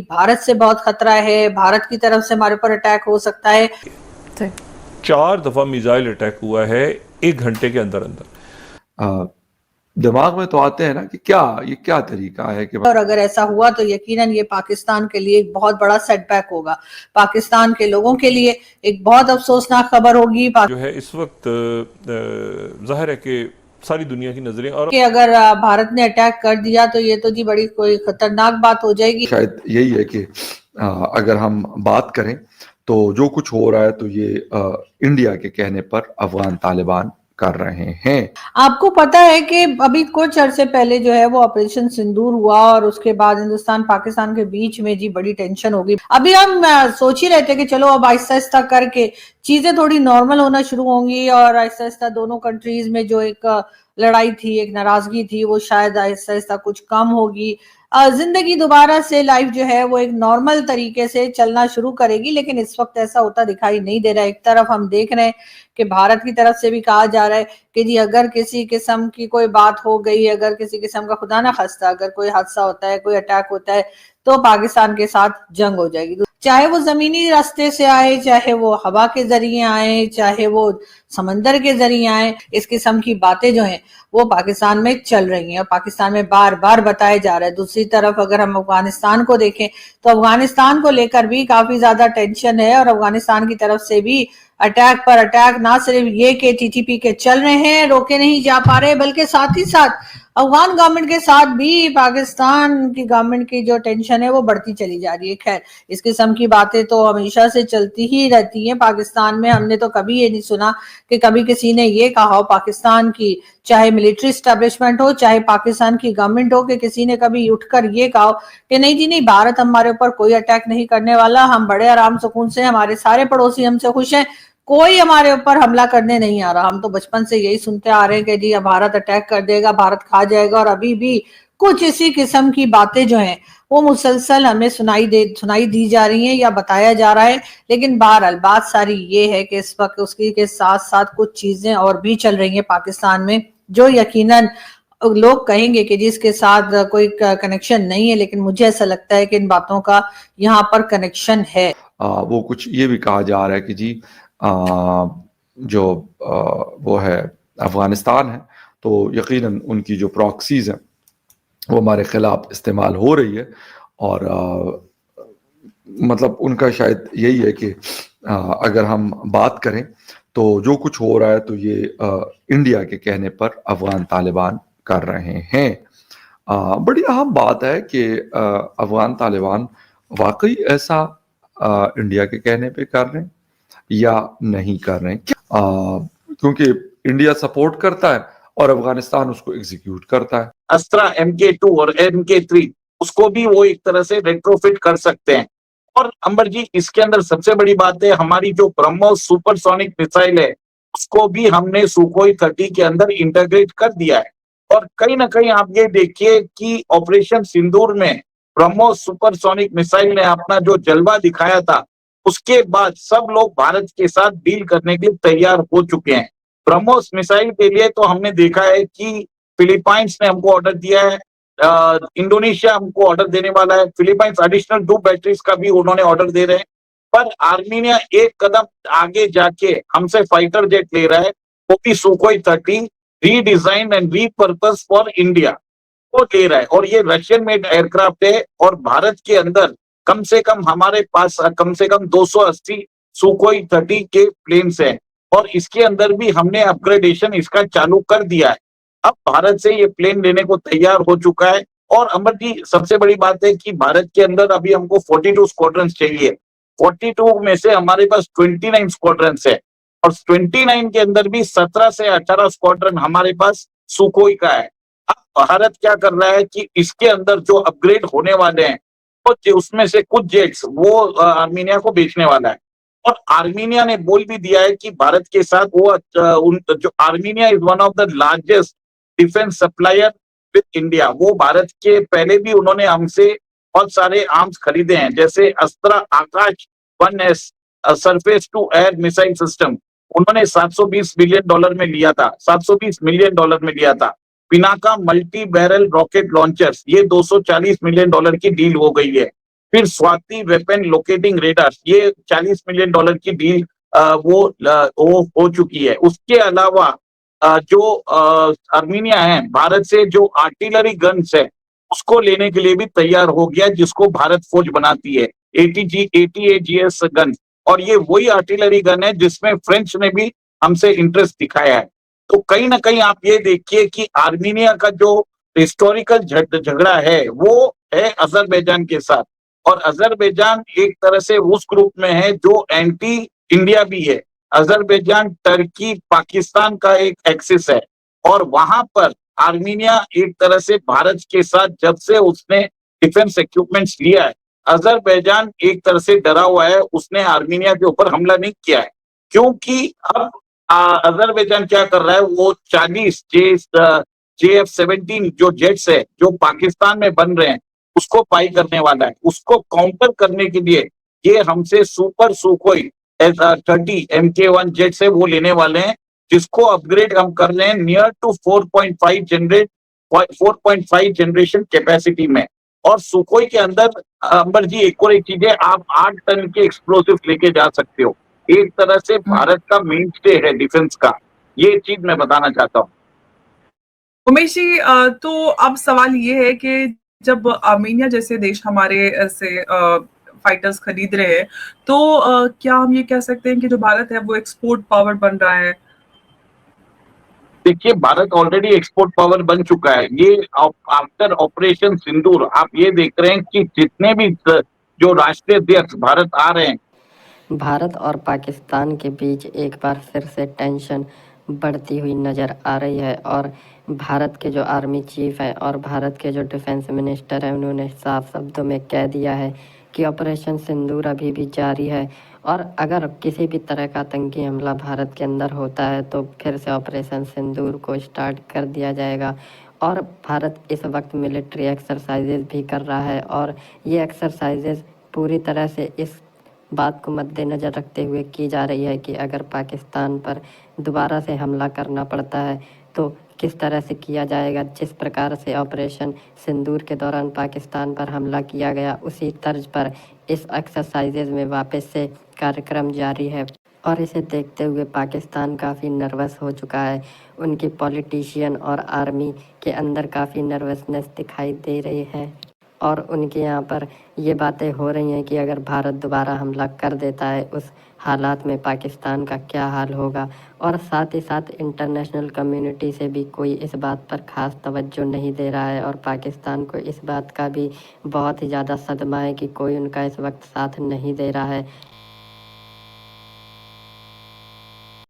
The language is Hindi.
भारत से बहुत खतरा है, भारत की तरफ से हमारे ऊपर अटैक हो सकता है। 4 दफा मिसाइल अटैक हुआ है 1 घंटे के अंदर अंदर। दिमाग में तो आते हैं ना कि ये क्या तरीका है कि और अगर ऐसा हुआ तो यकीनन ये पाकिस्तान के लिए एक बहुत बड़ा सेटबैक होगा, पाकिस्तान के लोगों के लिए एक बहुत अफसोसनाक खबर होगी। जो है इस वक्त जाहिर है कि सारी दुनिया की नजरें और कि अगर भारत ने अटैक कर दिया तो ये तो जी बड़ी कोई खतरनाक बात हो जाएगी। शायद यही है कि अगर हम बात करें तो जो कुछ हो रहा है तो ये इंडिया के कहने पर अफगान तालिबान कर रहे हैं। आपको पता है कि अभी कुछ अरसे पहले जो है वो ऑपरेशन सिंदूर हुआ और उसके बाद हिंदुस्तान पाकिस्तान के बीच में जी बड़ी टेंशन होगी। अभी हम सोच ही रहे थे कि चलो अब आहिस्ता आहिस्ता करके चीजें थोड़ी नॉर्मल होना शुरू होंगी और आहिस्ता आहिस्ता दोनों कंट्रीज में जो एक लड़ाई थी, एक नाराजगी थी, वो शायद आहिस्ता आहिस्ता कुछ कम होगी। जिंदगी दोबारा से लाइफ जो है वो एक नॉर्मल तरीके से चलना शुरू करेगी, लेकिन इस वक्त ऐसा होता दिखाई नहीं दे रहा है। एक तरफ हम देख रहे हैं कि भारत की तरफ से भी कहा जा रहा है कि जी अगर किसी किस्म की कोई बात हो गई, अगर किसी किस्म का खुदा ना खास्ता अगर कोई हादसा होता है, कोई अटैक होता है, तो पाकिस्तान के साथ जंग हो जाएगी। चाहे वो जमीनी रास्ते से आए, चाहे वो हवा के जरिए आए, चाहे वो समंदर के जरिए आए, इस किस्म की बातें जो हैं वो पाकिस्तान में चल रही हैं, पाकिस्तान में बार बार बताया जा रहा है। दूसरी तरफ अगर हम अफगानिस्तान को देखें तो अफगानिस्तान को लेकर भी काफी ज्यादा टेंशन है और अफगानिस्तान की तरफ से भी अटैक पर अटैक, ना सिर्फ ये कि टीटीपी के चल रहे हैं, रोके नहीं जा पा रहे, बल्कि साथ ही साथ अफगान गवर्नमेंट के साथ भी पाकिस्तान की गवर्नमेंट की जो टेंशन है वो बढ़ती चली जा रही है। खैर, इस किस्म की बातें तो हमेशा से चलती ही रहती हैं पाकिस्तान में। हमने तो कभी ये नहीं सुना कि कभी किसी ने ये कहा हो पाकिस्तान की, चाहे मिलिट्री स्टैब्लिशमेंट हो, चाहे पाकिस्तान की गवर्नमेंट हो, कि किसी ने कभी उठकर ये कहा कि नहीं जी नहीं, भारत हमारे ऊपर कोई अटैक नहीं करने वाला, हम बड़े आराम सुकून से, हमारे सारे पड़ोसी हमसे खुश हैं, कोई हमारे ऊपर हमला करने नहीं आ रहा। हम तो बचपन से यही सुनते आ रहे हैं कि जी भारत अटैक कर देगा, भारत खा जाएगा, और अभी भी कुछ इसी किस्म की बातें जो हैं वो मुसलसल हमें सुनाई दी जा रही हैं या बताया जा रहा है। लेकिन बहरहाल बात सारी ये है कि इस वक्त उसकी के साथ साथ कुछ चीजें और भी चल रही हैं पाकिस्तान में, जो यकीनन लोग कहेंगे कि जिसके साथ कोई कनेक्शन नहीं है, लेकिन मुझे ऐसा लगता है कि इन बातों का यहाँ पर कनेक्शन है। वो कुछ ये भी कहा जा रहा है कि जी जो वो है अफगानिस्तान है तो यकीनन उनकी जो प्रॉक्सीज हैं वो हमारे खिलाफ इस्तेमाल हो रही है और मतलब उनका शायद यही है कि अगर हम बात करें तो जो कुछ हो रहा है तो ये इंडिया के कहने पर अफगान तालिबान कर रहे हैं। बड़ी अहम बात है कि अफगान तालिबान वाकई ऐसा इंडिया के कहने पे कर रहे हैं या नहीं कर रहे हैं, क्योंकि इंडिया सपोर्ट करता है और अफगानिस्तान उसको एग्जीक्यूट करता है। अस्त्रा MK2 और MK3 उसको भी वो एक तरह से रेट्रोफिट कर सकते हैं। और अंबर जी, इसके अंदर सबसे बड़ी बात है हमारी जो ब्रह्मोस सुपरसोनिक मिसाइल है उसको भी हमने सुखोई 30 के अंदर इंटीग्रेट कर दिया है। और कहीं ना कहीं आप ये देखिए कि ऑपरेशन सिंदूर में ब्रह्मोस सुपरसोनिक मिसाइल ने अपना जो जलवा दिखाया था, उसके बाद सब लोग भारत के साथ डील करने के लिए तैयार हो चुके हैं। ब्रह्मोस मिसाइल के लिए तो हमने देखा है कि फिलीपाइंस ने हमको ऑर्डर दिया है, इंडोनेशिया हमको ऑर्डर देने वाला है, फिलीपाइंस एडिशनल 2 बैटरीज का भी उन्होंने ऑर्डर दे रहे हैं। पर आर्मीनिया एक कदम आगे जाके हमसे फाइटर जेट ले रहा है, वो भी Sukhoi 30 redesign and repurpose for India वो ले रहा है। और ये रशियन मेड एयरक्राफ्ट है और भारत के अंदर कम से कम हमारे पास कम से कम 280 सुखोई 30 के प्लेन्स हैं और इसके अंदर भी हमने अपग्रेडेशन इसका चालू कर दिया है। अब भारत से ये प्लेन लेने को तैयार हो चुका है। और अमर जी, सबसे बड़ी बात है कि भारत के अंदर अभी हमको 42 स्क्वाड्रंस चाहिए। 42 में से हमारे पास 29 स्क्वाड्रंस है और 29 के अंदर भी 17 से 18 स्क्वाड्रन हमारे पास सुखोई का है। अब भारत क्या कर रहा है कि इसके अंदर जो अपग्रेड होने वाले हैं उसमें से कुछ जेट्स वो आर्मीनिया को बेचने वाला है। और आर्मीनिया ने बोल भी दिया है कि भारत के साथ वो जो Armenia is one of the largest defence supplier with India. वो भारत के पहले भी उन्होंने हमसे बहुत सारे आर्म्स खरीदे हैं, जैसे Astra Akash 1S surface to air missile system उन्होंने $720 मिलियन में लिया था, $720 मिलियन में लिया था। Pinaka multi barrel rocket launchers ये $240 मिलियन की डील हो गई है। फिर स्वाति वेपन लोकेटिंग रेडार, ये $40 मिलियन की डील वो हो चुकी है। उसके अलावा जो आर्मीनिया है भारत से जो आर्टिलरी गन्स है उसको लेने के लिए भी तैयार हो गया, जिसको भारत फौज बनाती है, ATAGS गन। और ये वही आर्टिलरी गन है जिसमें फ्रेंच ने भी हमसे इंटरेस्ट दिखाया है। तो कहीं ना कहीं आप ये देखिए कि आर्मीनिया का जो हिस्टोरिकल झगड़ा है वो है अजरबैजान के साथ, और अजरबैजान एक तरह से उस ग्रुप में है जो एंटी इंडिया भी है। अजरबैजान टर्की पाकिस्तान का एक एक्सिस है, और वहां पर आर्मीनिया एक तरह से भारत के साथ जब से उसने डिफेंस इक्विपमेंट्स लिया है, अजरबैजान एक तरह से डरा हुआ है, उसने आर्मीनिया के ऊपर हमला नहीं किया है। क्योंकि अब अजरबैजान क्या कर रहा है, वो 40 JF-17 जो जेट्स है जो पाकिस्तान में बन रहे हैं उसको पाई करने वाला है। उसको काउंटर करने के लिए ये हमसे सुपर सुखोई 30 MK1 जेट्स है वो लेने वाले हैं, जिसको अपग्रेड हम कर रहे हैं नियर टू 4.5 जनरेशन कैपेसिटी में। और सुखोई के अंदर अंबर जी एक और एक चीज है, आप 8 टन के एक्सप्लोसिव लेके जा सकते हो। एक तरह से भारत का मेन स्टे है डिफेंस का, ये चीज मैं बताना चाहता हूँ। उमेश जी, तो अब सवाल ये है कि जब आर्मीनिया जैसे देश हमारे से फाइटर्स खरीद रहे हैं, तो क्या हम ये कह सकते हैं कि जो भारत है वो एक्सपोर्ट पावर बन रहा है? देखिए, भारत ऑलरेडी एक्सपोर्ट पावर बन चुका है। ये आफ्टर ऑपरेशन सिंदूर आप ये देख रहे हैं कि जितने भी जो राष्ट्रीय अध्यक्ष भारत आ रहे हैं, भारत और पाकिस्तान के बीच एक बार फिर से टेंशन बढ़ती हुई नज़र आ रही है, और भारत के जो आर्मी चीफ हैं और भारत के जो डिफेंस मिनिस्टर हैं उन्होंने साफ शब्दों में कह दिया है कि ऑपरेशन सिंदूर अभी भी जारी है, और अगर किसी भी तरह का आतंकी हमला भारत के अंदर होता है तो फिर से ऑपरेशन सिंदूर को स्टार्ट कर दिया जाएगा। और भारत इस वक्त मिलिट्री एक्सरसाइजेज भी कर रहा है, और ये एक्सरसाइजेज पूरी तरह से इस बात को मद्देनज़र रखते हुए की जा रही है कि अगर पाकिस्तान पर दोबारा से हमला करना पड़ता है तो किस तरह से किया जाएगा। जिस प्रकार से ऑपरेशन सिंदूर के दौरान पाकिस्तान पर हमला किया गया उसी तर्ज पर इस एक्सरसाइजेज में वापस से कार्यक्रम जारी है, और इसे देखते हुए पाकिस्तान काफ़ी नर्वस हो चुका है। उनकी पॉलिटिशियन और आर्मी के अंदर काफ़ी नर्वसनेस दिखाई दे रही है, और उनके यहाँ पर ये बातें हो रही हैं कि अगर भारत दोबारा हमला कर देता है उस हालात में पाकिस्तान का क्या हाल होगा। और साथ ही साथ इंटरनेशनल कम्युनिटी से भी कोई इस बात पर ख़ास तवज्जो नहीं दे रहा है, और पाकिस्तान को इस बात का भी बहुत ही ज़्यादा सदमा है कि कोई उनका इस वक्त साथ नहीं दे रहा है।